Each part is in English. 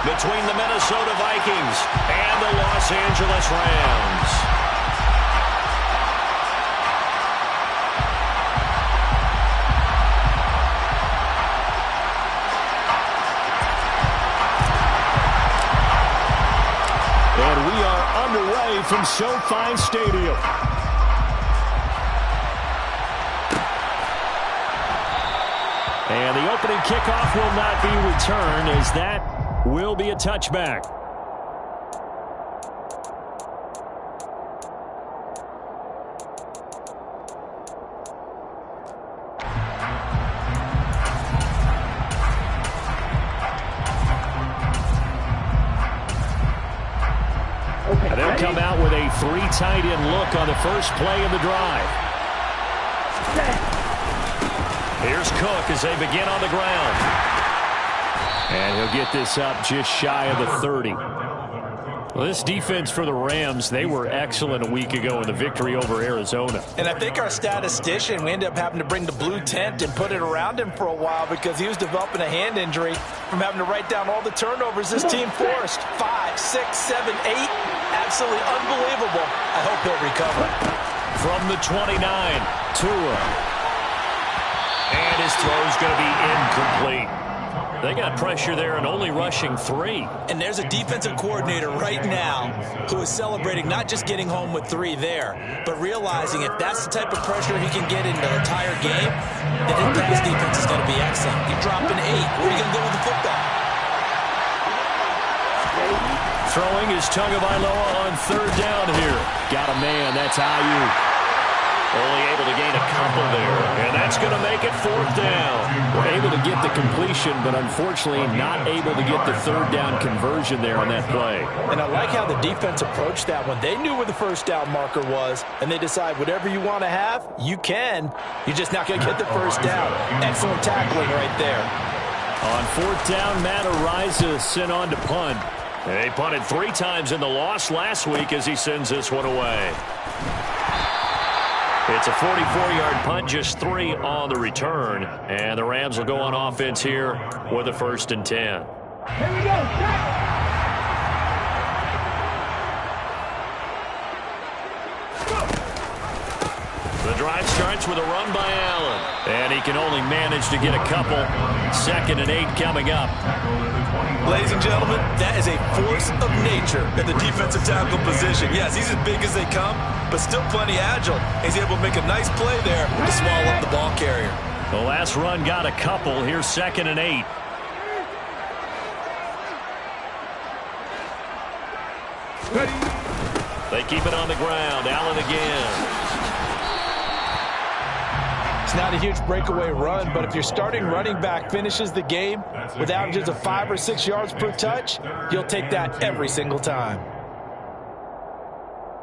between the Minnesota Vikings and the Los Angeles Rams. And we are underway from SoFi Stadium. And the opening kickoff will not be returned, as that will be a touchback. And they'll come out with a three tight end look on the first play of the drive. Here's Cook as they begin on the ground. And he'll get this up just shy of the 30. Well, this defense for the Rams, they were excellent a week ago in the victory over Arizona. And I think our statistician, we ended up having to bring the blue tent and put it around him for a while because he was developing a hand injury from having to write down all the turnovers this team forced. 5, 6, 7, 8. Absolutely unbelievable. I hope he'll recover. From the 29, Tua. And his throw is going to be incomplete. They got pressure there and only rushing 3. And there's a defensive coordinator right now who is celebrating not just getting home with 3 there, but realizing if that's the type of pressure he can get in the entire game, then his pass defense is going to be excellent. You're dropping 8. Where are you going to go with the football? Throwing is Tagovailoa on third down here. Got a man. That's Ayuk. Only able to gain a couple there, and that's going to make it fourth down. We're able to get the completion, but unfortunately not able to get the third down conversion there on that play. And I like how the defense approached that one. They knew where the first down marker was, and they decide whatever you want to have, you can. You're just not going to get the first down. Excellent tackling right there. On fourth down, Matt Araiza sent on to punt. They punted 3 times in the loss last week as he sends this one away. It's a 44-yard punt, just 3 on the return. And the Rams will go on offense here with a 1st and 10. Here we go. The drive starts with a run by Allen. And he can only manage to get a couple. 2nd and 8 coming up. Ladies and gentlemen, that is a force of nature in the defensive tackle position. Yes, he's as big as they come, but still plenty agile. He's able to make a nice play there to swallow up the ball carrier. The last run got a couple. Here's 2nd and 8. They keep it on the ground. Allen again. It's not a huge breakaway run, but if your starting running back finishes the game with averages of 5 or 6 yards per touch, you'll take that every single time.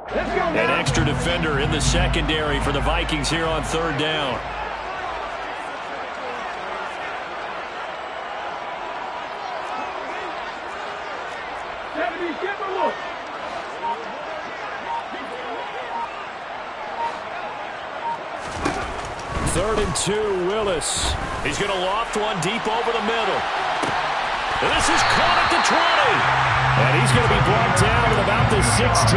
An extra defender in the secondary for the Vikings here on third down. Third and 2, Willis. He's going to loft one deep over the middle. And this is caught at the 20. And he's going to be brought down at about the 16.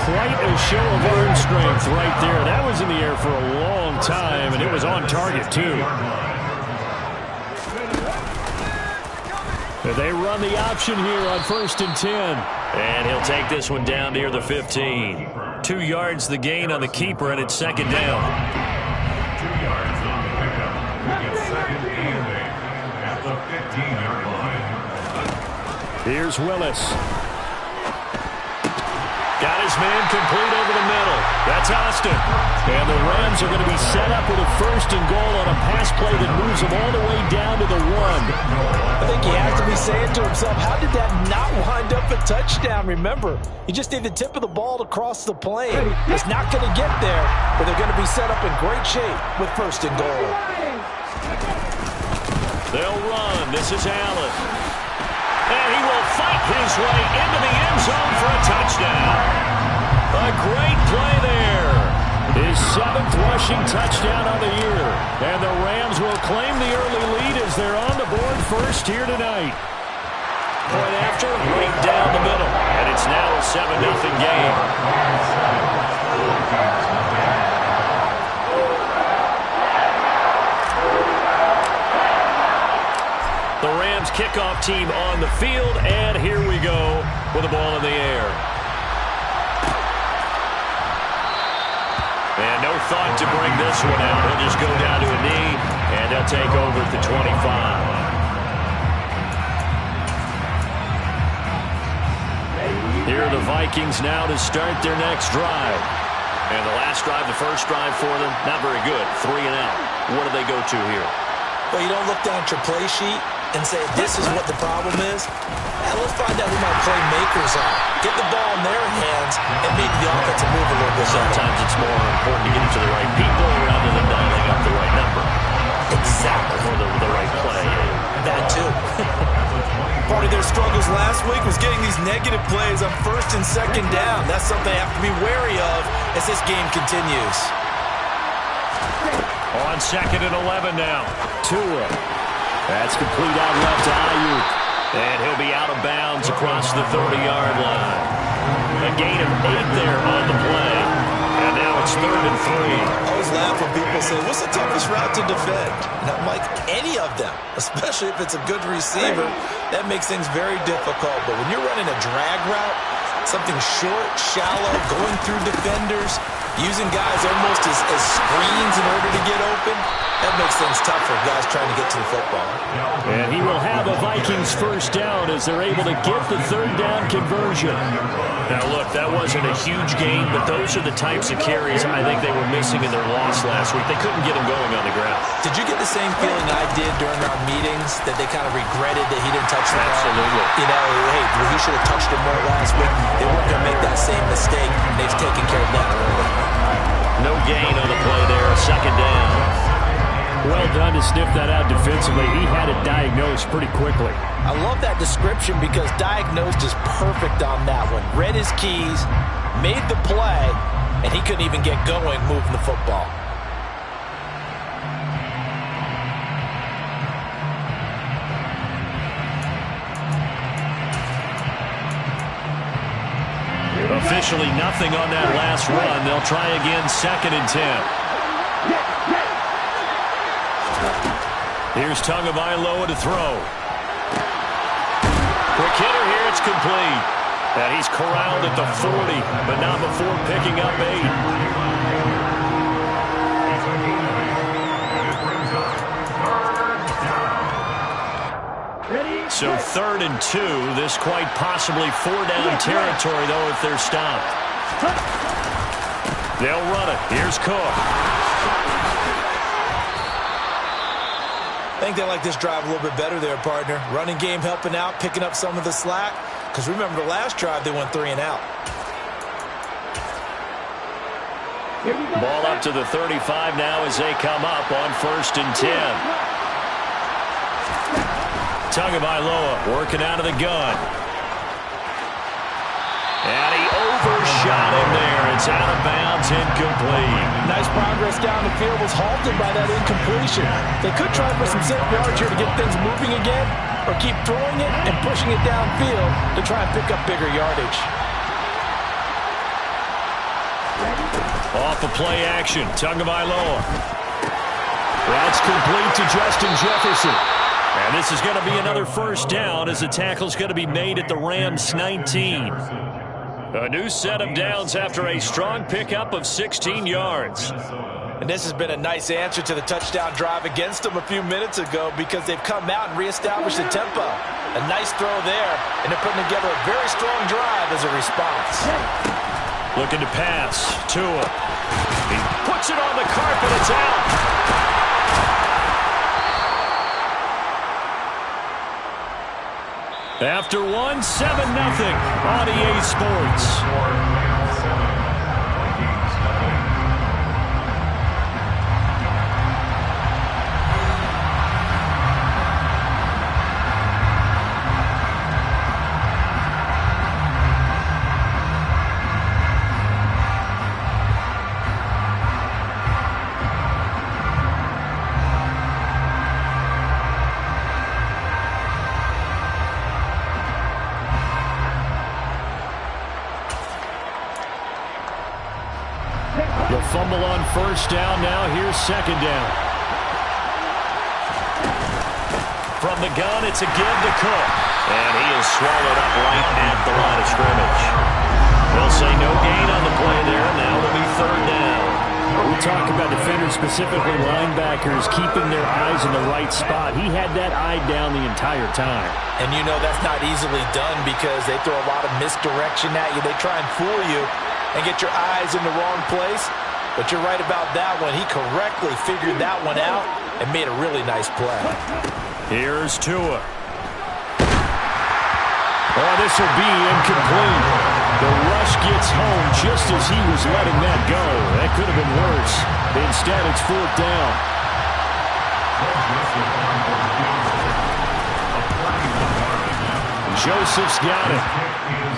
Quite a show of arm strength right there. That was in the air for a long time, and it was on target, too. They run the option here on 1st and 10. And he'll take this one down near the 15. 2 yards the gain on the keeper, and it's 2nd down. 2 yards on the pickup. It's 2nd and 8 at the 15-yard line. Here's Willis. Got his man complete over the middle. That's Austin. And the Rams are going to be set up with a 1st and goal on a pass play that moves them all the way down to the 1. I think he has to be saying to himself, how did that not wind up a touchdown? Remember, you just need the tip of the ball to cross the plane. It's not going to get there, but they're going to be set up in great shape with 1st and goal. They'll run. This is Allen. And he will fight his way into the end zone for a touchdown. A great play there. His 7th rushing touchdown on the year. And the Rams will claim the early lead as they're on the board first here tonight. monster right down the middle. And it's now a 7-0 game. The Rams kickoff team on the field, and here we go with the ball in the air. And no thought to bring this one out. He'll just go down to a knee, and they'll take over at the 25. Here are the Vikings now to start their next drive. And the last drive, the first drive for them, not very good. 3 and out. What do they go to here? Well, you don't look down at your play sheet and say, this is what the problem is. Yeah, let's find out who my playmakers are. Get the ball in their hands and make the offense move a little bit. Sometimes it's more important to get it to the right people rather than dialing up the right number. Exactly. Or the right play. That too. Part of their struggles last week was getting these negative plays on first and second down. That's something I have to be wary of as this game continues. On 2nd and 11 now. Tua. That's complete out left to Ayuk. And he'll be out of bounds across the 30-yard line. A gain of 8 there on the play. And now it's 3rd and 3. I always laugh when people say, what's the toughest route to defend? And I'm like, any of them, especially if it's a good receiver. That makes things very difficult. But when you're running a drag route, something short, shallow, going through defenders, using guys almost as screens in order to get open, that makes things tough for guys trying to get to the football. And he will have a Vikings first down as they're able to get the 3rd down conversion. Now, look, that wasn't a huge gain, but those are the types of carries I think they were missing in their loss last week. They couldn't get him going on the ground. Did you get the same feeling I did during our meetings, that they kind of regretted that he didn't touch the ball? Absolutely. You know, hey, he should have touched it more last week. They weren't going to make that same mistake. They've taken care of that early. No gain on the play there, a 2nd down. Well done to sniff that out defensively. He had it diagnosed pretty quickly. I love that description because diagnosed is perfect on that one. Read his keys, made the play, and he couldn't even get going moving the football. Officially nothing on that last run. They'll try again, 2nd and 10. Here's Tagovailoa to throw. Quick hitter here, it's complete. And he's corralled at the 40, but not before picking up 8. So 3rd and 2. This quite possibly 4-down territory, though, if they're stopped. They'll run it. Here's Cook. I think they like this drive a little bit better there, partner. Running game helping out, picking up some of the slack. Because remember the last drive, they went 3 and out. Ball up to the 35 now as they come up on 1st and 10. Tagovailoa working out of the gun. And he overshot him there. It's out of bounds, incomplete. Nice progress down the field, was halted by that incompletion. They could try for some safe yards here to get things moving again, or keep throwing it and pushing it downfield to try and pick up bigger yardage. Off the play action, Tagovailoa. That's complete to Justin Jefferson. And this is going to be another first down as the tackle's going to be made at the Rams 19. A new set of downs after a strong pickup of 16 yards. And this has been a nice answer to the touchdown drive against them a few minutes ago because they've come out and reestablished the tempo. A nice throw there, and they're putting together a very strong drive as a response. Looking to pass. Tua. He puts it on the carpet. It's out. After 1, 7-0 on EA Sports. fumble on first down. Now here's second down. From the gun, it's a give to Cook. And he is swallowed up right at the line of scrimmage. They'll say no gain on the play there. Now it'll be third down. We talk about defenders, specifically linebackers, keeping their eyes in the right spot. He had that eye down the entire time. And you know that's not easily done because they throw a lot of misdirection at you. They try and fool you and get your eyes in the wrong place. But you're right about that one. He correctly figured that one out and made a really nice play. Here's Tua. Oh, this will be incomplete. The rush gets home just as he was letting that go. That could have been worse. Instead, it's fourth down. Joseph's got it.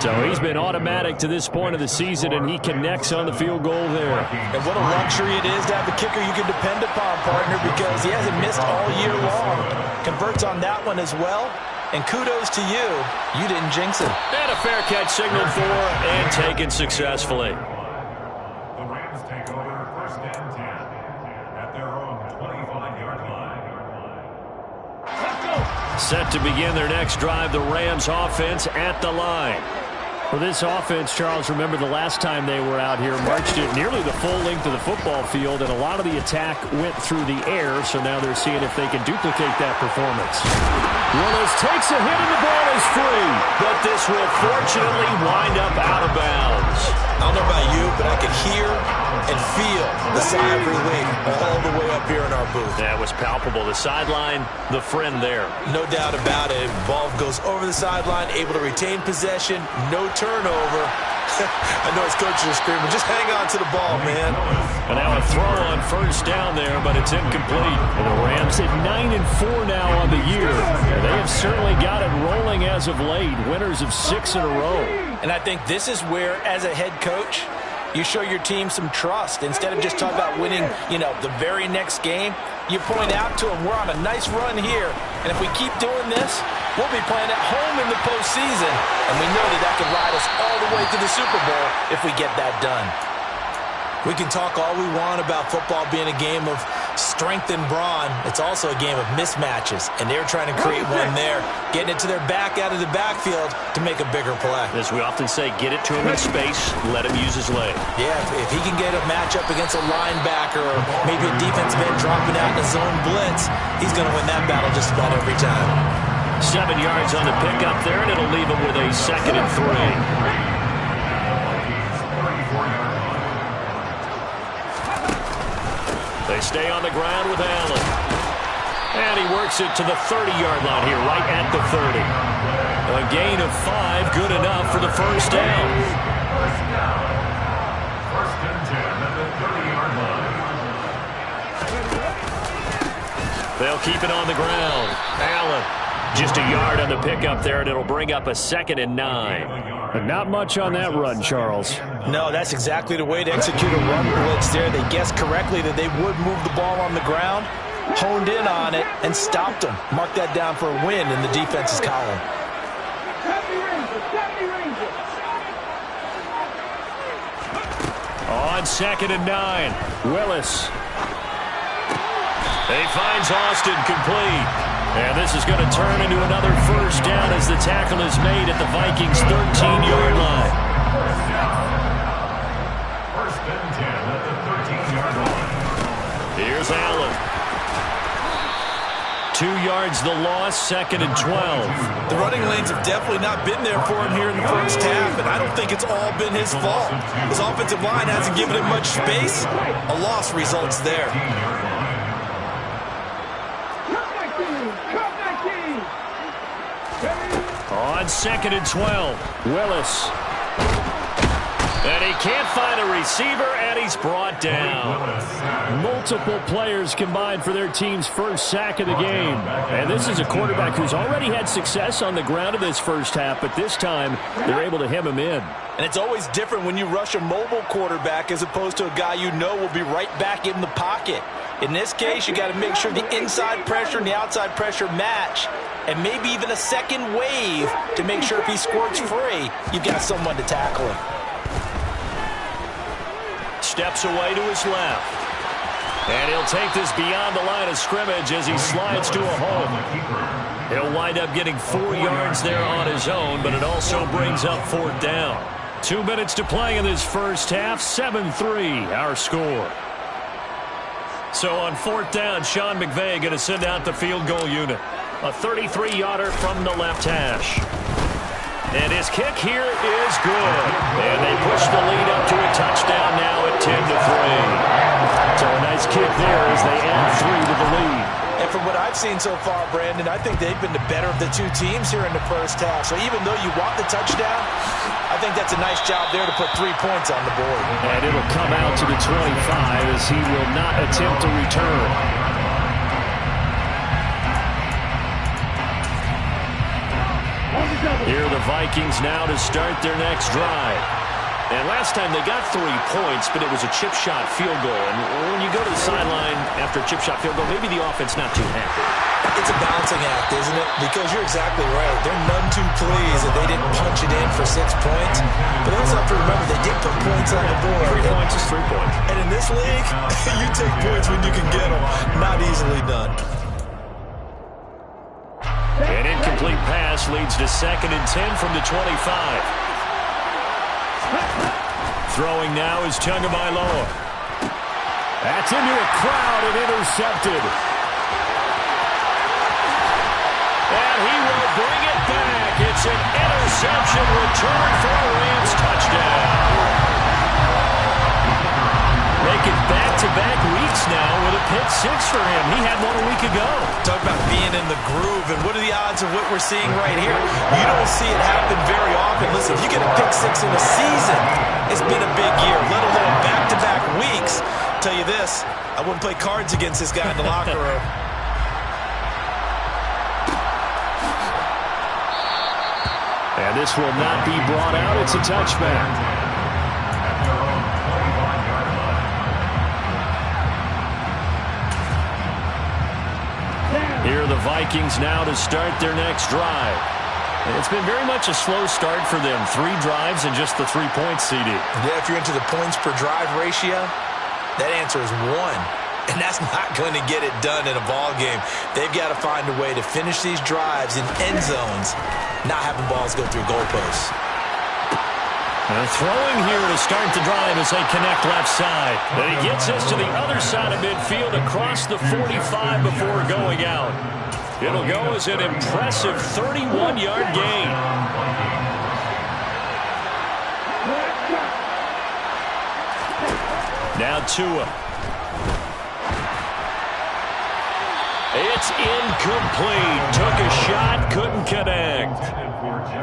So he's been automatic to this point of the season, and he connects on the field goal there. And what a luxury it is to have a kicker you can depend upon, partner, because he hasn't missed all year long. Converts on that one as well. And kudos to you. You didn't jinx it. And a fair catch signaled for and taken successfully. The Rams take over first and 10 at their own 25-yard line. Set to begin their next drive, the Rams offense at the line. For this offense, Charles, remember the last time they were out here, marched it nearly the full length of the football field, and a lot of the attack went through the air, so now they're seeing if they can duplicate that performance. Willis takes a hit and the ball is free, but this will fortunately wind up out of bounds. I don't know about you, but I can hear and feel the sigh of relief all the way up here in our booth. That was palpable. The sideline, the friend there. No doubt about it. Ball goes over the sideline, able to retain possession, no turnover. I know his coaches are screaming, just hang on to the ball, man. And now a throw on first down there, but it's incomplete. And the Rams at 9-4 now on the year. And they have certainly got it rolling as of late. Winners of 6 in a row. And I think this is where, as a head coach, you show your team some trust. Instead of just talking about winning, the very next game, you point out to them, we're on a nice run here. And if we keep doing this, we'll be playing at home in the postseason. And we know that can ride us all the way to the Super Bowl if we get that done. We can talk all we want about football being a game of strength and brawn. It's also a game of mismatches, and they're trying to create one there, getting it to their back out of the backfield to make a bigger play. As we often say, get it to him in space, let him use his leg. Yeah, if he can get a matchup against a linebacker or maybe a defensive end dropping out in a zone blitz, he's going to win that battle just about every time. 7 yards on the pickup there, and it'll leave him with a 2nd and 3. They stay on the ground with Allen. And he works it to the 30-yard line here, right at the 30. A gain of 5, good enough for the first down. First and 10 at the 30-yard line. They'll keep it on the ground. Allen, just a yard on the pickup there, and it'll bring up a 2nd and 9. But not much on that run, Charles. No, that's exactly the way to execute a run blitz there. They guessed correctly that they would move the ball on the ground, honed in on it, and stopped them. Mark that down for a win in the defense's column. On 2nd and 9, Willis. He finds Austin complete. And this is going to turn into another first down as the tackle is made at the Vikings' 13-yard line. First and 10 at the 13-yard line. Here's Allen. 2 yards the loss, 2nd and 12. The running lanes have definitely not been there for him here in the first half, and I don't think it's all been his fault. His offensive line hasn't given him much space. A loss results there. On 2nd and 12, Willis. And he can't find a receiver, and he's brought down. Multiple players combined for their team's first sack of the game. And this is a quarterback who's already had success on the ground in this first half, but this time they're able to hem him in. And it's always different when you rush a mobile quarterback as opposed to a guy you know will be right back in the pocket. In this case, you got to make sure the inside pressure and the outside pressure match, and maybe even a second wave to make sure if he squirts free, you've got someone to tackle him. steps away to his left. And he'll take this beyond the line of scrimmage as he slides to a home. He'll wind up getting 4 yards there on his own, but it also brings up 4th down. 2 minutes to play in this first half, 7-3 our score. So on 4th down, Sean McVay going to send out the field goal unit. A 33-yarder from the left hash. And his kick here is good. And they push the lead up to a touchdown now at 10-3. So a nice kick there as they add 3 to the lead. And from what I've seen so far, Brandon, I think they've been the better of the two teams here in the first half. So even though you want the touchdown, I think that's a nice job there to put 3 points on the board. And it'll come out to the 25 as he will not attempt to return. Here are the Vikings now to start their next drive. And last time they got 3 points, but it was a chip shot field goal. And when you go to the sideline after a chip shot field goal, maybe the offense not too happy. It's a balancing act, isn't it? Because you're exactly right. They're none too pleased that they didn't punch it in for 6 points. But they also have to remember they did put points on the board. 3 points is 3 points. And in this league, you take points when you can get them. Not easily done. An incomplete pass leads to 2nd and 10 from the 25. Throwing now is Tagovailoa. That's into a crowd and intercepted. And he will bring it back. It's an interception return for a Rams touchdown. Making back-to-back weeks now with a pick 6 for him. He had one a week ago. Talk about being in the groove, and what are the odds of what we're seeing right here? You don't see it happen very often. Listen, if you get a pick 6 in a season, it's been a big year, let alone back-to-back weeks. I'll tell you this, I wouldn't play cards against this guy in the locker room. And this will not be brought out. It's a touchback. Here are the Vikings now to start their next drive. It's been very much a slow start for them. 3 drives and just the 3 points, CD. Yeah, if you're into the points per drive ratio, that answer is 1. And that's not going to get it done in a ball game. They've got to find a way to finish these drives in end zones, not having balls go through goalposts. And throwing here to start the drive as they connect left side. And he gets us to the other side of midfield across the 45 before going out. It'll go as an impressive 31-yard gain. Now Tua. It's incomplete. Took a shot, couldn't connect.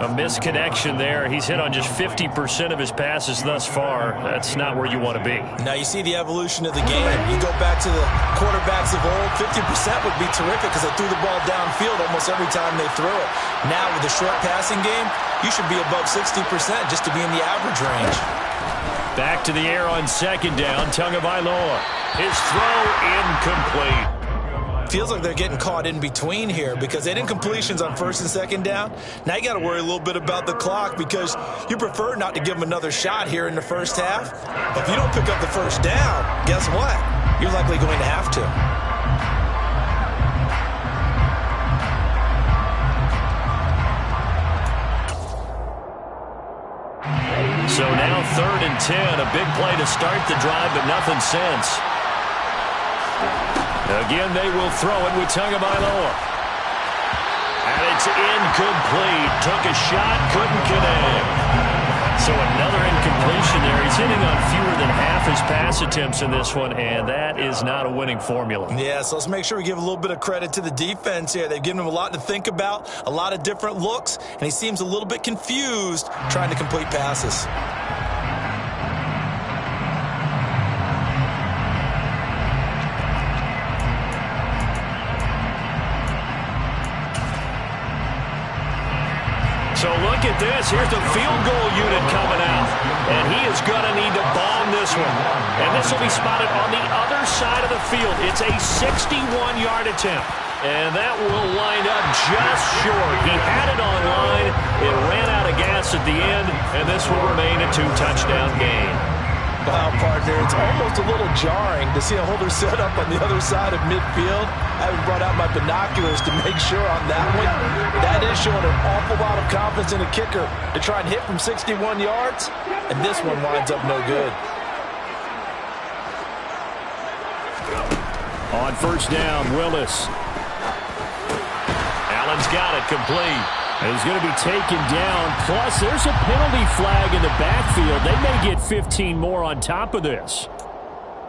A misconnection there. He's hit on just 50% of his passes thus far. That's not where you want to be. Now you see the evolution of the game. You go back to the quarterbacks of old, 50% would be terrific because they threw the ball downfield almost every time they threw it. Now with the short passing game, you should be above 60% just to be in the average range. Back to the air on 2nd down. Tagovailoa. His throw incomplete. Feels like they're getting caught in between here because they didn't completions on 1st and 2nd down. Now you got to worry a little bit about the clock because you prefer not to give them another shot here in the first half. But if you don't pick up the 1st down, guess what? You're likely going to have to. So now 3rd and 10. A big play to start the drive, but nothing since. Again, they will throw it with Tagovailoa. And it's incomplete. Took a shot, couldn't connect. So another incompletion there. He's hitting on fewer than half his pass attempts in this one, and that is not a winning formula. Yeah, so let's make sure we give a little bit of credit to the defense here. They've given him a lot to think about, a lot of different looks, and he seems a little bit confused trying to complete passes. So look at this. Here's the field goal unit coming out. And he is going to need to bomb this one. And this will be spotted on the other side of the field. It's a 61-yard attempt. And that will wind up just short. He had it on line. It ran out of gas at the end. And this will remain a 2-touchdown game. Well, partner, it's almost a little jarring to see a holder set up on the other side of midfield. I haven't brought out my binoculars to make sure on that one. That is showing an awful lot of confidence in a kicker to try and hit from 61 yards, and this one winds up no good. On first down, Willis. Allen's got it complete. He's going to be taken down. Plus, there's a penalty flag in the backfield. They may get 15 more on top of this.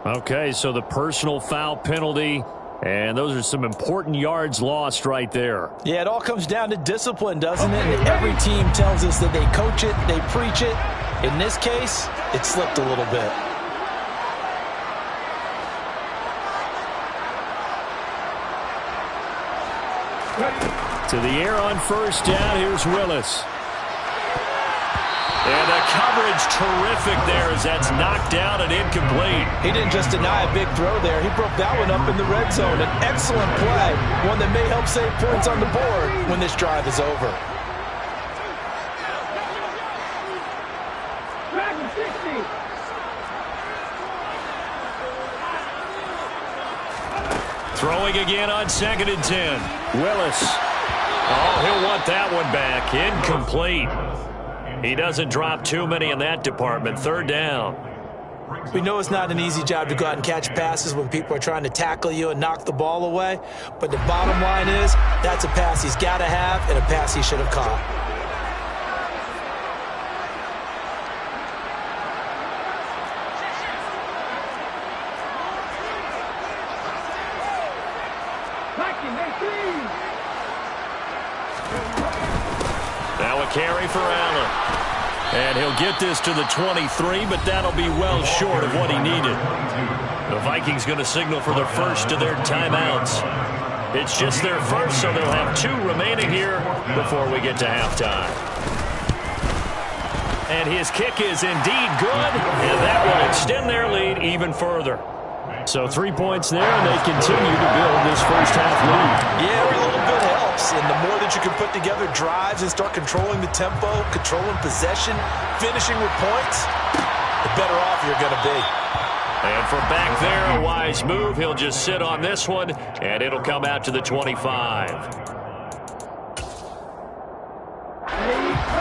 Okay, so the personal foul penalty, and those are some important yards lost right there. Yeah, it all comes down to discipline, doesn't it? And every team tells us that they coach it, they preach it. In this case, it slipped a little bit. To the air on first down, here's Willis. And the coverage terrific there as that's knocked down and incomplete. He didn't just deny a big throw there. He broke that one up in the red zone. An excellent play, one that may help save points on the board when this drive is over. Throwing again on 2nd and 10. Willis. Oh, he'll want that one back. Incomplete. He doesn't drop too many in that department. 3rd down. We know it's not an easy job to go out and catch passes when people are trying to tackle you and knock the ball away. But the bottom line is that's a pass he's got to have and a pass he should have caught. Now a carry for Allen. And he'll get this to the 23, but that'll be well short of what he needed. The Vikings going to signal for the first of their timeouts. It's just their first, so they'll have 2 remaining here before we get to halftime. And his kick is indeed good, and that will extend their lead even further. So 3 points there, and they continue to build this first half lead. Yeah, every little bit helps, and the more that you can put together drives and start controlling the tempo, controlling possession, finishing with points, the better off you're going to be. And from back there, a wise move. He'll just sit on this one, and it'll come out to the 25.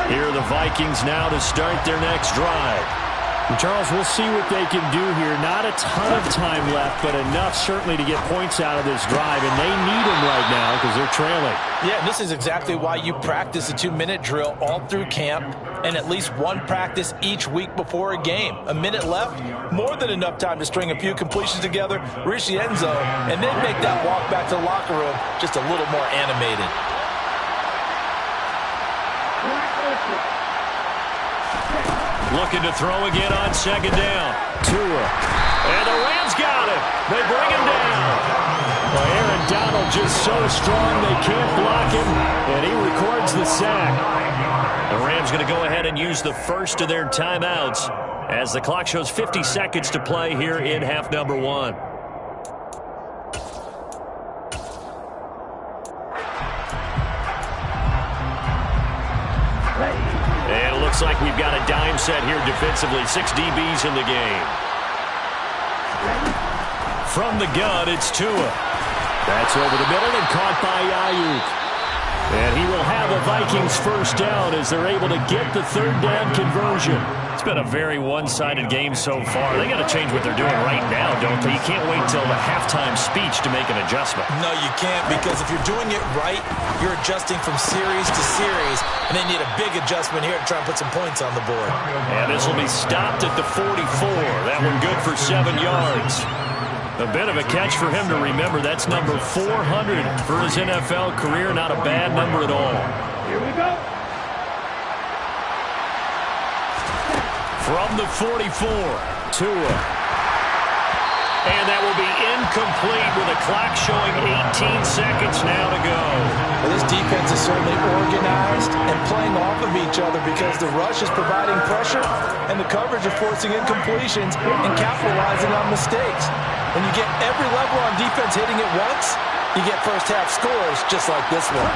Here are the Vikings now to start their next drive. Charles, we'll see what they can do here. Not a ton of time left, but enough certainly to get points out of this drive, and they need them right now because they're trailing. Yeah, and this is exactly why you practice a 2-minute drill all through camp and at least one practice each week before a game. A minute left, more than enough time to string a few completions together, reach the end zone, and then make that walk back to the locker room just a little more animated. Looking to throw again on 2nd down. Tua. And the Rams got him. They bring him down. Well, Aaron Donald just so strong they can't block him, and he records the sack. The Rams going to go ahead and use the first of their timeouts as the clock shows 50 seconds to play here in half number 1. And it looks like we've got a dime set here defensively. 6 DBs in the game. From the gun, it's Tua. That's over the middle and caught by Ayuk. And he will have a Vikings first down as they're able to get the 3rd down conversion. It's been a very one-sided game so far. They got to change what they're doing right now, don't they? You can't wait till the halftime speech to make an adjustment. No, you can't, because if you're doing it right, you're adjusting from series to series, and they need a big adjustment here to try and put some points on the board. And this will be stopped at the 44. That one good for 7 yards. A bit of a catch for him to remember. That's number 400 for his NFL career. Not a bad number at all. Here we go. From the 44, Tua. And that will be incomplete with a clock showing 18 seconds now to go. Well, this defense is certainly organized and playing off of each other because the rush is providing pressure and the coverage are forcing incompletions and capitalizing on mistakes. When you get every level on defense hitting it once, you get first-half scores just like this one.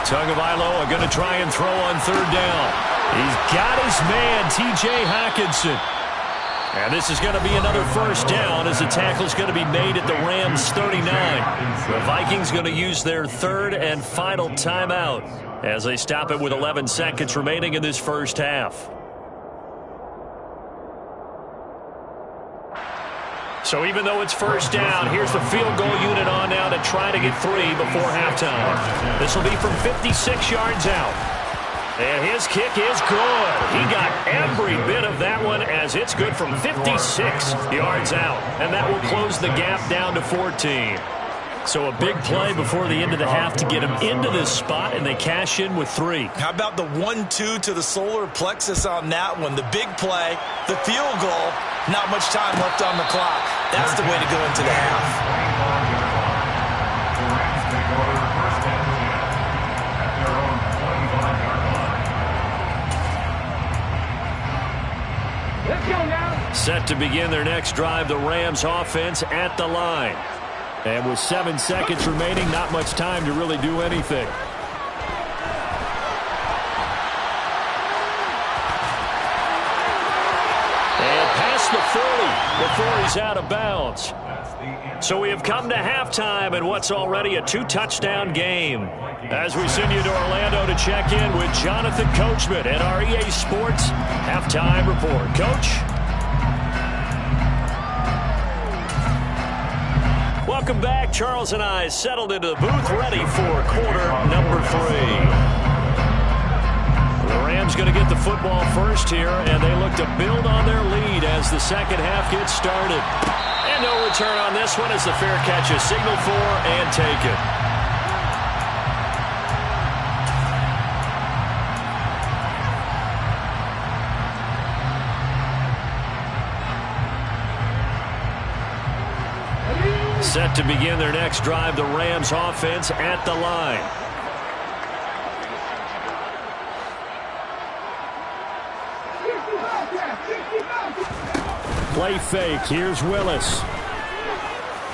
Tagovailoa going to try and throw on 3rd down. He's got his man, T.J. Hockenson. And this is going to be another first down as the tackle is going to be made at the Rams' 39. The Vikings going to use their third and final timeout as they stop it with 11 seconds remaining in this first half. So even though it's first down, here's the field goal unit on now to try to get 3 before halftime. This will be from 56 yards out. And his kick is good. He got every bit of that one as it's good from 56 yards out. And that will close the gap down to 14. So a big play before the end of the half to get him into this spot, and they cash in with 3. How about the 1-2 to the solar plexus on that one? The big play, the field goal, not much time left on the clock. That's the way to go into the half. Set to begin their next drive, the Rams offense at the line. And with 7 seconds remaining, not much time to really do anything. And past the 40 before he's out of bounds. So we have come to halftime in what's already a 2-touchdown game. As we send you to Orlando to check in with Jonathan Coachman at our EA Sports Halftime Report. Coach? Welcome back. Charles and I settled into the booth ready for quarter number 3. The Rams going to get the football first here, and they look to build on their lead as the second half gets started. And no return on this one as the fair catch is signaled for and taken. Set to begin their next drive, the Rams offense at the line. Play fake. Here's Willis.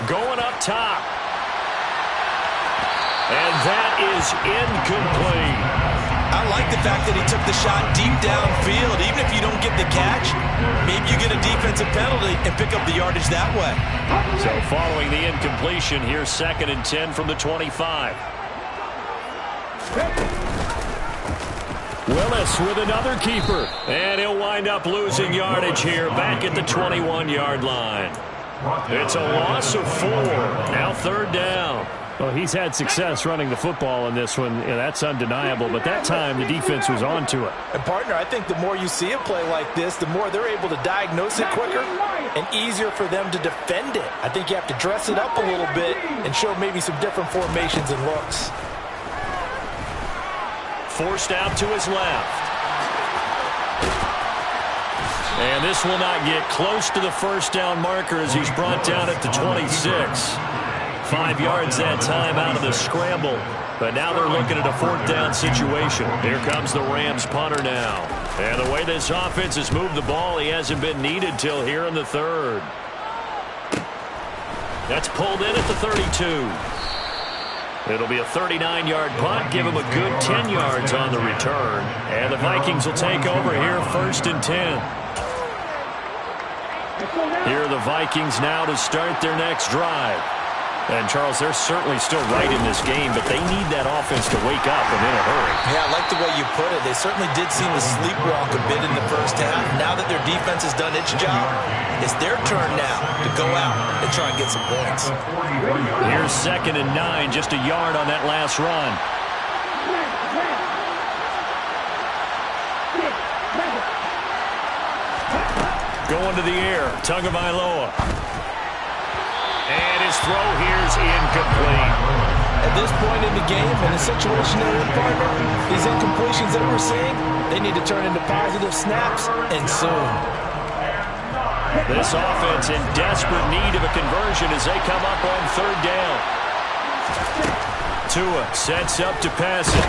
Going up top. And that is incomplete. I like the fact that he took the shot deep downfield. Even if you don't get the catch, maybe you get a defensive penalty and pick up the yardage that way. So following the incompletion, here's 2nd and 10 from the 25. Willis with another keeper. And he'll wind up losing yardage here back at the 21-yard line. It's a loss of 4. Now 3rd down. Well, he's had success running the football in this one. Yeah, that's undeniable. But that time, the defense was on to it. And, partner, I think the more you see a play like this, the more they're able to diagnose it quicker and easier for them to defend it. I think you have to dress it up a little bit and show maybe some different formations and looks. Forced out to his left. And this will not get close to the first down marker as he's brought down at the 26. 5 yards that time out of the scramble. But now they're looking at a 4th down situation. Here comes the Rams punter now. And the way this offense has moved the ball, he hasn't been needed till here in the 3rd. That's pulled in at the 32. It'll be a 39-yard punt. Give him a good 10 yards on the return. And the Vikings will take over here 1st and 10. Here are the Vikings now to start their next drive. And, Charles, they're certainly still right in this game, but they need that offense to wake up and in a hurry. Yeah, I like the way you put it. They certainly did seem to sleepwalk a bit in the first half. Now that their defense has done its job, it's their turn now to go out and try and get some points. Here's 2nd and 9, just a yard on that last run. Going to the air, Tagovailoa. And his throw here's incomplete. At this point in the game, in the situation they're in, partner, these incompletions that we're seeing, they need to turn into positive snaps, and soon. This offense in desperate need of a conversion as they come up on 3rd down. Tua sets up to pass it.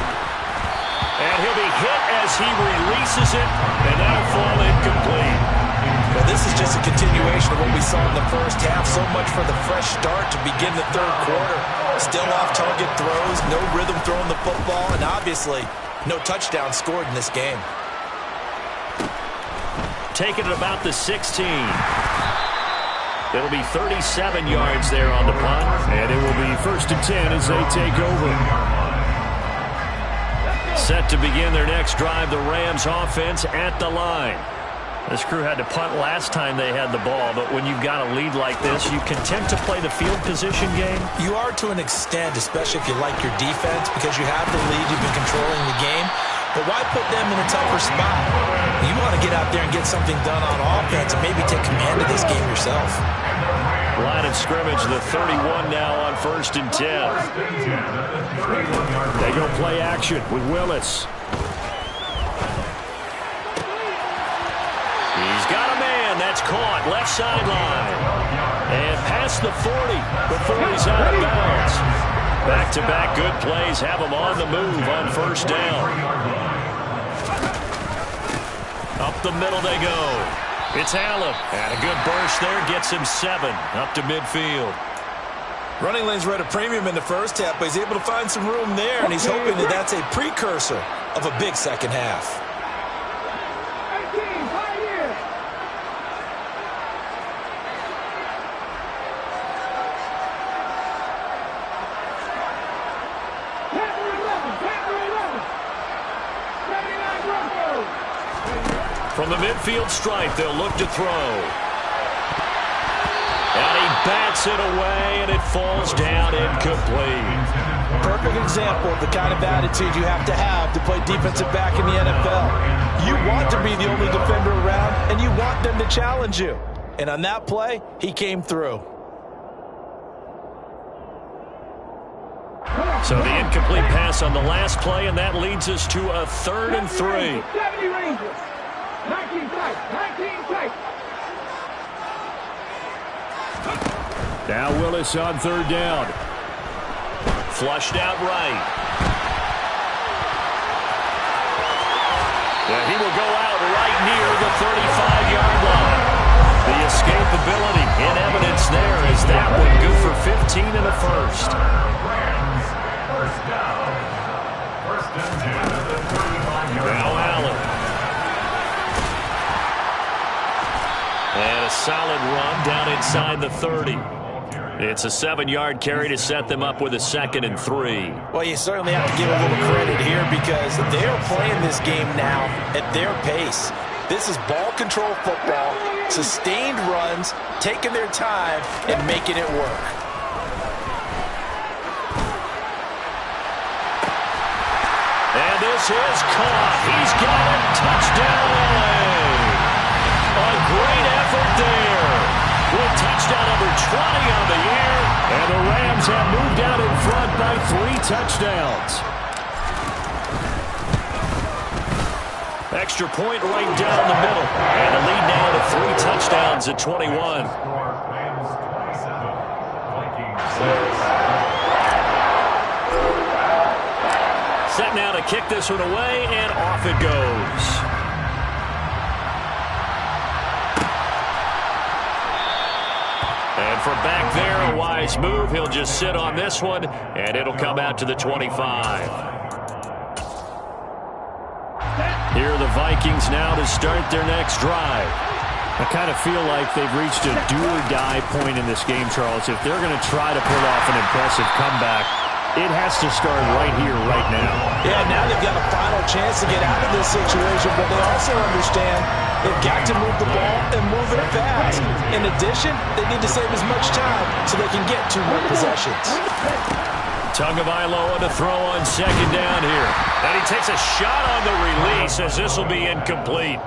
And he'll be hit as he releases it, and that'll fall incomplete. Well, this is just a continuation of what we saw in the first half. So much for the fresh start to begin the 3rd quarter. Still off-target throws, no rhythm throwing the football, and obviously no touchdown scored in this game. Taking it about the 16. It'll be 37 yards there on the punt. And it will be 1st and 10 as they take over. Set to begin their next drive, the Rams offense at the line. This crew had to punt last time they had the ball, but when you've got a lead like this, you content to play the field position game? You are to an extent, especially if you like your defense, because you have the lead, you've been controlling the game. But why put them in a tougher spot? You want to get out there and get something done on offense and maybe take command of this game yourself. Line of scrimmage, the 31 now on 1st and 10. They go play action with Willis. He's got a man. That's caught. Left sideline. And past the 40 before he's out of bounds. Back-to-back good plays have him on the move on 1st down. Up the middle they go. It's Allen. And a good burst there gets him 7 up to midfield. Running lanes were at a premium in the first half, but he's able to find some room there, and he's hoping that that's a precursor of a big second half. From the midfield stripe, they'll look to throw. And he bats it away, and it falls down incomplete. Perfect example of the kind of attitude you have to play defensive back in the NFL. You want to be the only defender around, and you want them to challenge you. And on that play, he came through. So the incomplete pass on the last play, and that leads us to a 3rd and 3. 70 Rangers. 19 tight. 19 tight. Now Willis on 3rd down. Flushed out right. And he will go out right near the 35-yard line. The escapability in evidence there as that one good for 15 in the first. First down. 1st and 10 at the 35-yard line. Now Allen. And a solid run down inside the 30. It's a 7-yard carry to set them up with a 2nd and 3. Well, you certainly have to give a little credit here because they're playing this game now at their pace. This is ball control football, sustained runs, taking their time, and making it work. And this is caught. He's got it. Touchdown, LA. A great effort there. With touchdown number 20 on the year. And the Rams have moved out in front by 3 touchdowns. Extra point right down the middle. And the lead now to 3 touchdowns at 21. Set now to kick this one away, and off it goes. And from back there, a wise move. He'll just sit on this one, and it'll come out to the 25. Here are the Vikings now to start their next drive. I kind of feel like they've reached a do-or-die point in this game, Charles. If they're going to try to pull off an impressive comeback, it has to start right here, right now. Yeah, now they've got a final chance to get out of this situation, but they also understand they've got to move the ball and move it fast. In addition, they need to save as much time so they can get 2 more possessions. Tagovailoa to throw on 2nd down here. And he takes a shot on the release as this will be incomplete.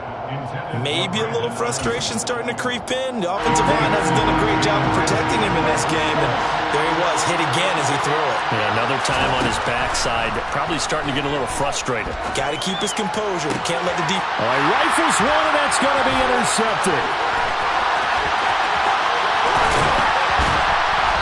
Maybe a little frustration starting to creep in. The offensive line hasn't done a great job of protecting him in this game. And there he was, hit again as he threw it. Yeah, another time on his backside. Probably starting to get a little frustrated. Got to keep his composure. Can't let the deep. All right, rifles one, and that's going to be intercepted.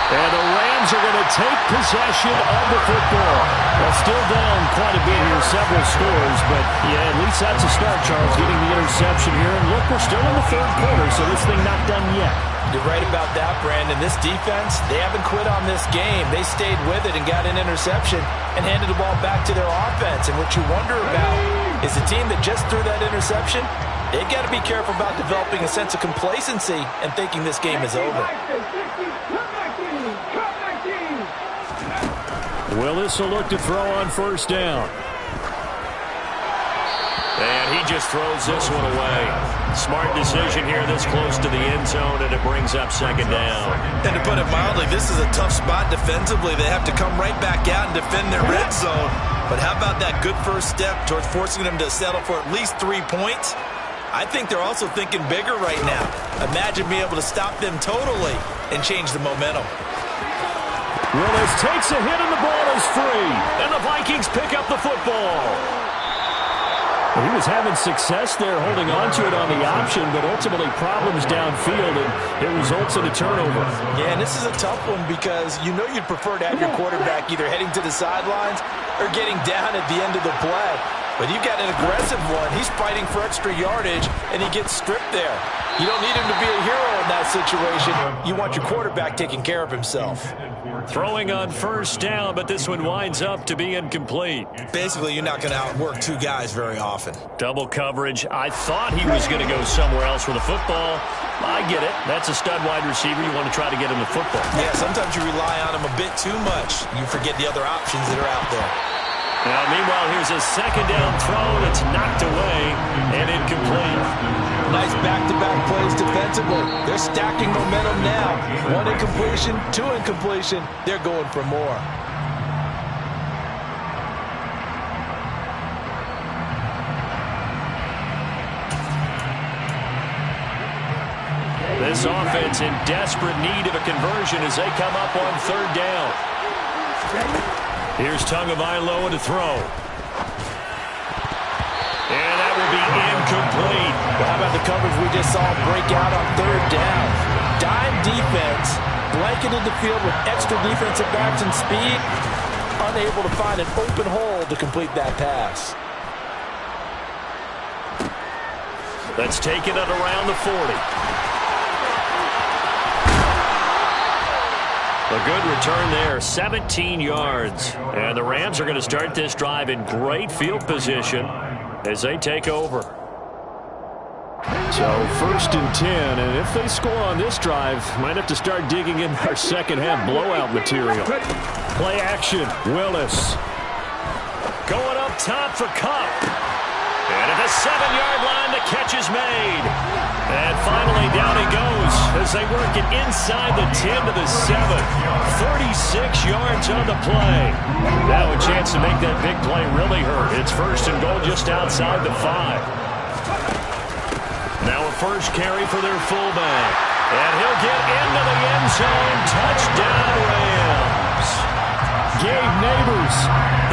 And the Rams are going to take possession of the football. Well, still down quite a bit here, several scores, but yeah, at least that's a start, Charles, getting the interception here. And look, we're still in the 3rd quarter, so this thing not done yet. You're right about that, Brandon. This defense, they haven't quit on this game. They stayed with it and got an interception and handed the ball back to their offense. And what you wonder about is the team that just threw that interception, They got to be careful about developing a sense of complacency and thinking this game is over. Willis will look to throw on first down. And he just throws this one away. Smart decision here this close to the end zone, and it brings up second down. And to put it mildly, this is a tough spot defensively. They have to come right back out and defend their red zone. But how about that good first step towards forcing them to settle for at least 3 points? I think they're also thinking bigger right now. Imagine being able to stop them totally and change the momentum. Willis takes a hit and the ball is free. And the Vikings pick up the football. He was having success there holding on to it on the option, but ultimately problems downfield, and it results in a turnover. Yeah, and this is a tough one because you know you'd prefer to have your quarterback either heading to the sidelines or getting down at the end of the play. But you've got an aggressive one. He's fighting for extra yardage, and he gets stripped there. You don't need him to be a hero in that situation. You want your quarterback taking care of himself. Throwing on first down, but this one winds up to be incomplete. Basically, you're not going to outwork 2 guys very often. Double coverage. I thought he was going to go somewhere else with the football. I get it. That's a stud wide receiver. You want to try to get him the football. Yeah, sometimes you rely on him a bit too much. You forget the other options that are out there. Now, meanwhile, here's a second down throw that's knocked away and incomplete. Nice back-to-back plays defensively. They're stacking momentum now. 1 incompletion, 2 incompletion. They're going for more. This offense in desperate need of a conversion as they come up on third down. Here's Tagovailoa to throw. And that will be incomplete. Well, how about the coverage we just saw break out on third down? Dime defense, blanketed the field with extra defensive backs and speed, unable to find an open hole to complete that pass. Let's take it at around the 40. A good return there, 17 yards. And the Rams are going to start this drive in great field position as they take over. So 1st and 10, and if they score on this drive, might have to start digging in our second half blowout material. Play action, Willis. Going up top for Cup. And at the 7-yard line, the catch is made. And finally, down he goes as they work it inside the 10 to the 7. 36 yards on the play. Now a chance to make that big play really hurt. It's 1st and goal just outside the 5. Now a first carry for their fullback. And he'll get into the end zone. Touchdown, Rams. Gabe Neighbors,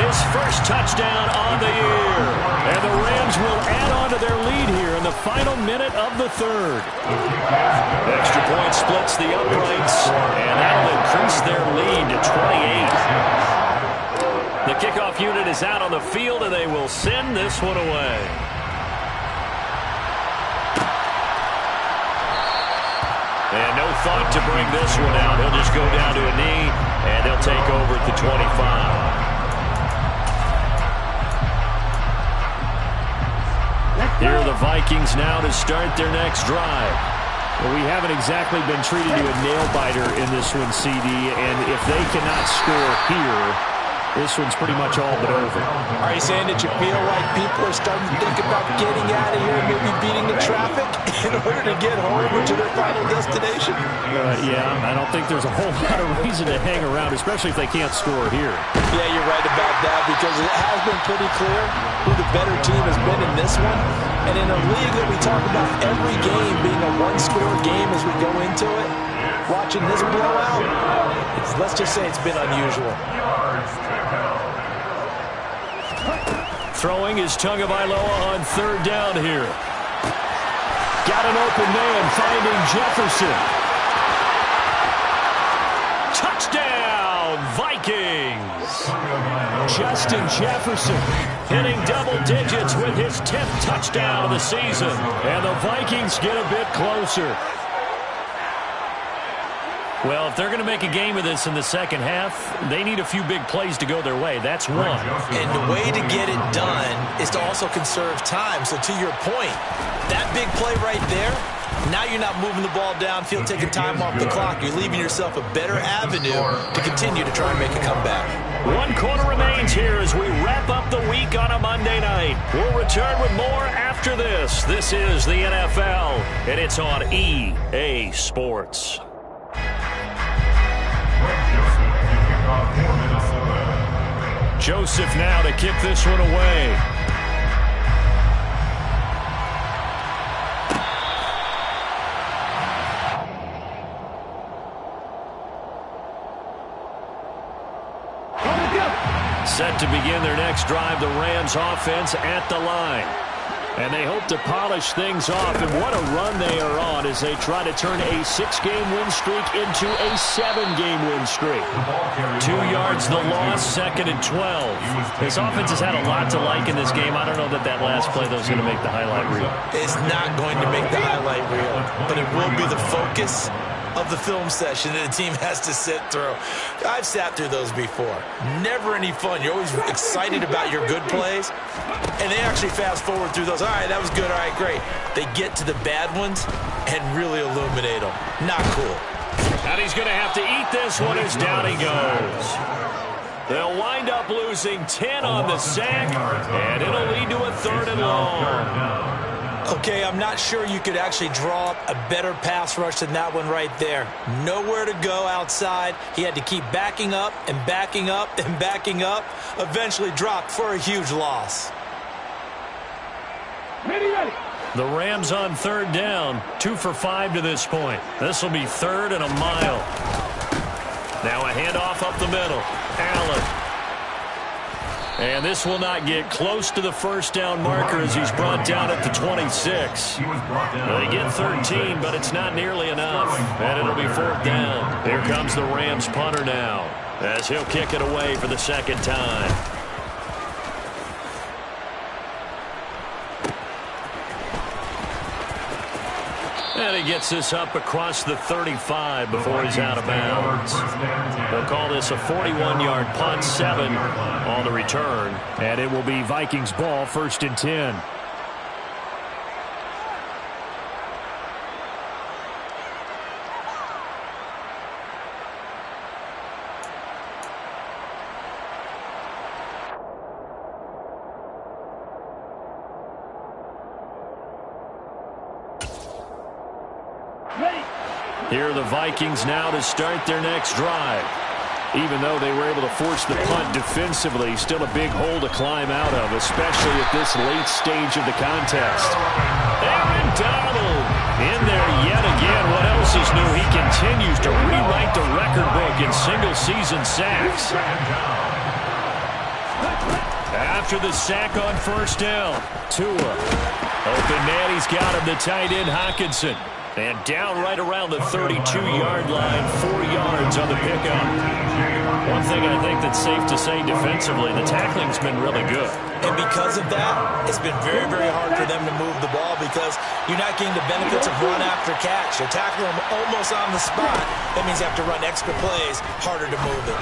his first touchdown on the year. And the Rams will add on to their lead here in the final minute of the 3rd. Extra point splits the uprights, and that'll increase their lead to 28. The kickoff unit is out on the field, and they will send this one away. And no thought to bring this one out. He'll just go down to a knee, and they'll take over at the 25. Here are the Vikings now to start their next drive. Well, we haven't exactly been treated to a nail-biter in this one, CD, and if they cannot score here, this one's pretty much all but over. Are you saying that you feel like people are starting to think about getting out of here and maybe beating the traffic in order to get home or to their final destination? Yeah, I don't think there's a whole lot of reason to hang around, especially if they can't score here. Yeah, you're right about that because it has been pretty clear who the better team has been in this one. And in a league that we talk about every game being a one-score game as we go into it, watching this blowout, let's just say it's been unusual. Throwing is Tagovailoa on third down here. Got an open man finding Jefferson. Touchdown, Vikings! Justin Jefferson hitting double digits with his 10th touchdown of the season. And the Vikings get a bit closer. Well, if they're going to make a game of this in the second half, they need a few big plays to go their way. That's one. And the way to get it done is to also conserve time. So to your point, that big play right there, now you're not moving the ball downfield, taking time off the clock. You're leaving yourself a better avenue to continue to try and make a comeback. 1 quarter remains here as we wrap up the week on a Monday night. We'll return with more after this. This is the NFL, and it's on EA Sports. Joseph now to kick this one away. Set to begin their next drive, the Rams offense at the line. And they hope to polish things off, and what a run they are on as they try to turn a 6-game win streak into a 7-game win streak. 2 yards the loss, 2nd and 12. This offense has had a lot to like in this game. I don't know that last play, though, is going to make the highlight reel. It's not going to make the highlight reel, but it will be the focus of the film session that the team has to sit through. I've sat through those before. Never any fun. You're always excited about your good plays, and they actually fast forward through those. All right, that was good. All right, great. They get to the bad ones and really illuminate them. Not cool. And he's going to have to eat this one as down he goes. They'll wind up losing 10 on the sack, and it'll lead to a 3rd and long. Okay, I'm not sure you could actually draw up a better pass rush than that one right there. Nowhere to go outside. He had to keep backing up and backing up and backing up. Eventually dropped for a huge loss. Ready. The Rams on 3rd down, 2 for 5 to this point. This will be 3rd and a mile. Now a handoff up the middle. Allen. And this will not get close to the 1st down marker as he's brought down at the 26. They get 13, but it's not nearly enough. And it'll be 4th down. Here comes the Rams punter now as he'll kick it away for the 2nd time. And he gets this up across the 35 before he's out of bounds. They'll call this a 41-yard punt, 7 on the return. And it will be Vikings ball, 1st and 10. Here are the Vikings now to start their next drive. Even though they were able to force the punt defensively, still a big hole to climb out of, especially at this late stage of the contest. Aaron Donald in there yet again. What else is new? He continues to rewrite the record book in single-season sacks. After the sack on 1st down, Tua. Open man, he's got him, the tight end Hockenson. And down right around the 32-yard line, 4 yards on the pickup. One thing I think that's safe to say defensively, the tackling's been really good. And because of that, it's been very, very hard for them to move the ball because you're not getting the benefits of run after catch. You're tackling them almost on the spot. That means you have to run extra plays, harder to move it.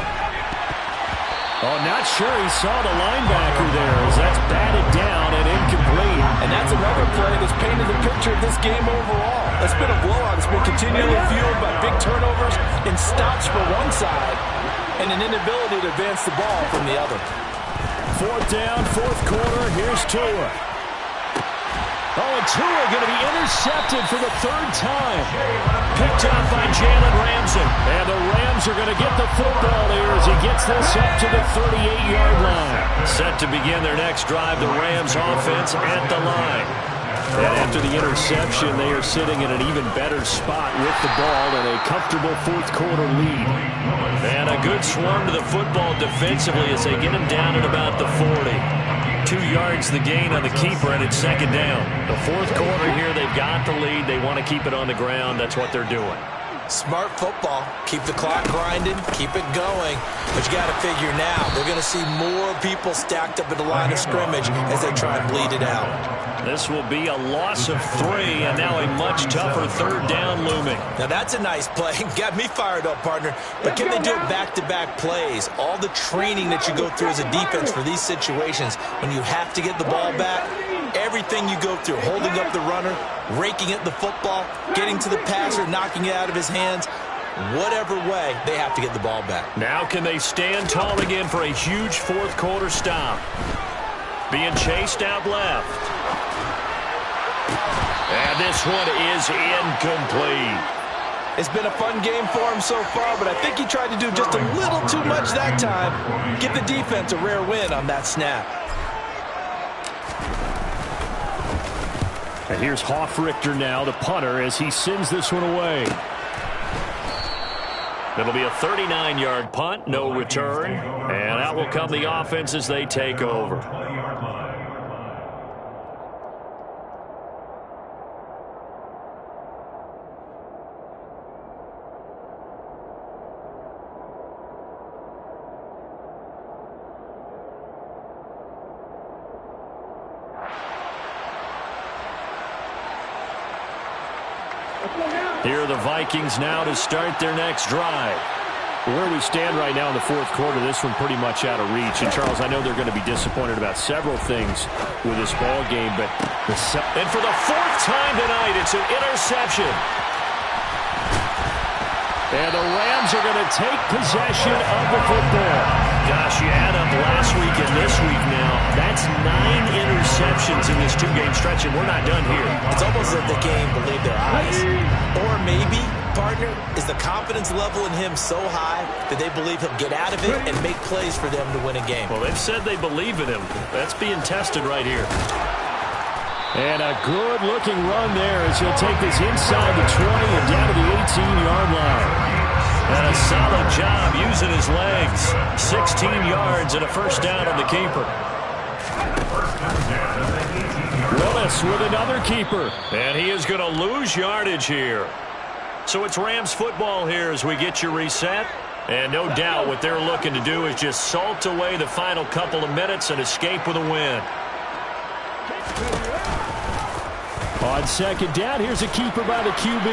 Oh, not sure he saw the linebacker there as that's batted down and incomplete. And that's another play that's painted the picture of this game overall. It's been a blowout. It's been continually fueled by big turnovers and stops for one side and an inability to advance the ball from the other. 4th down, 4th quarter. Here's Tua. Oh, and Tua going to be intercepted for the 3rd time. Picked up by Jalen Ramsey. And the Rams are going to get the football here as he gets this up to the 38-yard line. Set to begin their next drive, the Rams offense at the line. And after the interception, they are sitting in an even better spot with the ball and a comfortable 4th quarter lead. And a good swarm to the football defensively as they get him down at about the 40. 2 yards the gain on the keeper, and it's 2nd down. The 4th quarter here, they've got the lead. They want to keep it on the ground. That's what they're doing. Smart football. Keep the clock grinding. Keep it going. But you got to figure now, they're going to see more people stacked up at the line of scrimmage as they try and bleed it out. This will be a loss of 3, and now a much tougher third down looming. Now that's a nice play. Got me fired up, partner. But can they do it back-to-back plays? All the training that you go through as a defense for these situations, when you have to get the ball back, everything you go through, holding up the runner, raking at the football, getting to the passer, knocking it out of his hands, whatever way, they have to get the ball back. Now can they stand tall again for a huge fourth-quarter stop? Being chased out left. And this one is incomplete. It's been a fun game for him so far, but I think he tried to do just a little too much that time. Give the defense a rare win on that snap. And here's Hofrichter now, the punter, as he sends this one away. It'll be a 39-yard punt, no return. And out will come the offense as they take over. Here are the Vikings now to start their next drive. Where we stand right now in the fourth quarter, this one pretty much out of reach. And, Charles, I know they're going to be disappointed about several things with this ball game, but and for the 4th time tonight, it's an interception. And the Rams are going to take possession of the football. Gosh, you add up last week and this week now. That's 9 interceptions in this 2-game stretch, and we're not done here. It's almost like the game believed their eyes. Or maybe, partner, is the confidence level in him so high that they believe he'll get out of it and make plays for them to win a game. Well, they've said they believe in him. That's being tested right here. And a good-looking run there as he'll take this inside the 20 and down to the 18-yard line. And a solid job using his legs. 16 yards and a first down on the keeper. Willis with another keeper. And he is going to lose yardage here. So it's Rams football here as we get you reset. And no doubt what they're looking to do is just salt away the final couple of minutes and escape with a win. On second down, here's a keeper by the QB.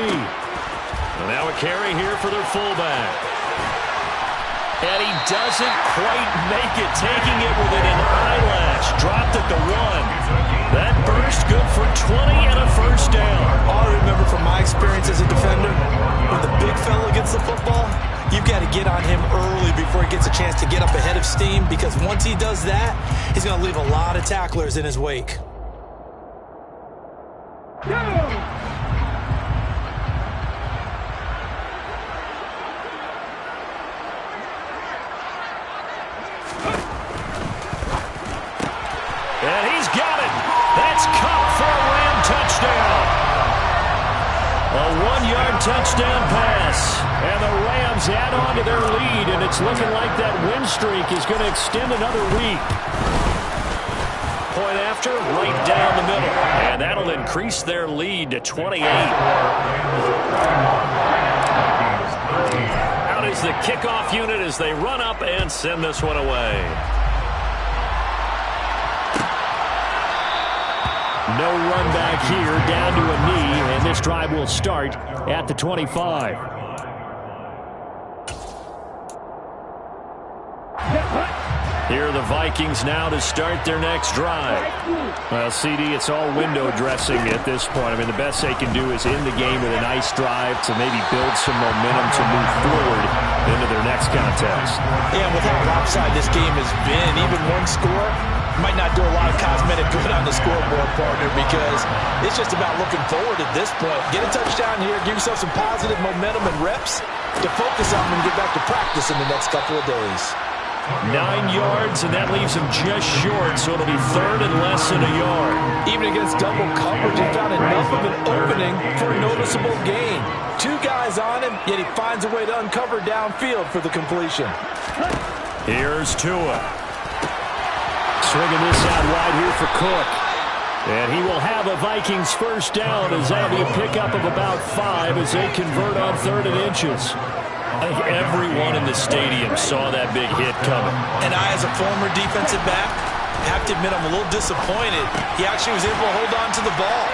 And now a carry here for their fullback. And he doesn't quite make it, taking it within an eyelash. Dropped at the 1. That burst good for 20 and a first down. All I remember from my experience as a defender, when the big fella gets the football, you've got to get on him early before he gets a chance to get up ahead of steam, because once he does that, he's going to leave a lot of tacklers in his wake. And he's got it. That's Cup for a Ram touchdown. A 1-yard touchdown pass. And the Rams add on to their lead, and it's looking like that win streak is going to extend another week. Point after, right down the middle. And that'll increase their lead to 28. Out is the kickoff unit as they run up and send this one away. No run back here, down to a knee, and this drive will start at the 25. Here are the Vikings now to start their next drive. Well, CD, it's all window dressing at this point. I mean, the best they can do is end the game with a nice drive to maybe build some momentum to move forward into their next contest. Yeah, with how lopsided this game has been, even one score might not do a lot of cosmetic good on the scoreboard, partner, because it's just about looking forward at this point. Get a touchdown here, give yourself some positive momentum and reps to focus on and get back to practice in the next couple of days. 9 yards, and that leaves him just short, so it'll be third and less than a yard. Even against double coverage, he found enough of an opening for a noticeable gain. 2 guys on him, yet he finds a way to uncover downfield for the completion. Here's Tua. Swinging this out wide here for Cook. And he will have a Vikings first down as that'll be a pickup of about 5 as they convert on 3rd and inches. I think everyone in the stadium saw that big hit coming. And I, as a former defensive back, have to admit I'm a little disappointed. He actually was able to hold on to the ball.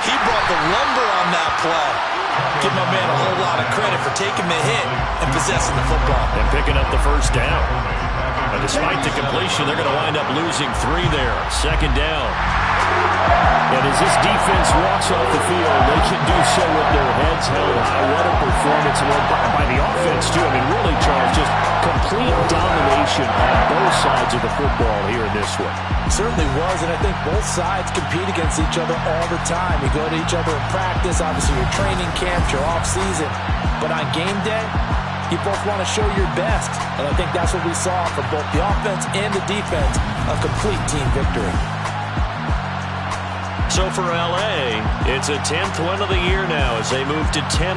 He brought the lumber on that play. Give my man a whole lot of credit for taking the hit and possessing the football. And picking up the first down. But despite the completion, they're going to wind up losing 3 there. Second down. And as this defense walks off the field, they can do so with their heads held high. What a performance by the offense, too. I mean, really, Charles, just complete domination on both sides of the football here in this one. Certainly was, and I think both sides compete against each other all the time. You go to each other in practice, obviously your training camps, your off-season. But on game day, you both want to show your best. And I think that's what we saw from both the offense and the defense, a complete team victory. So for L.A., it's a 10th win of the year now as they move to 10-4.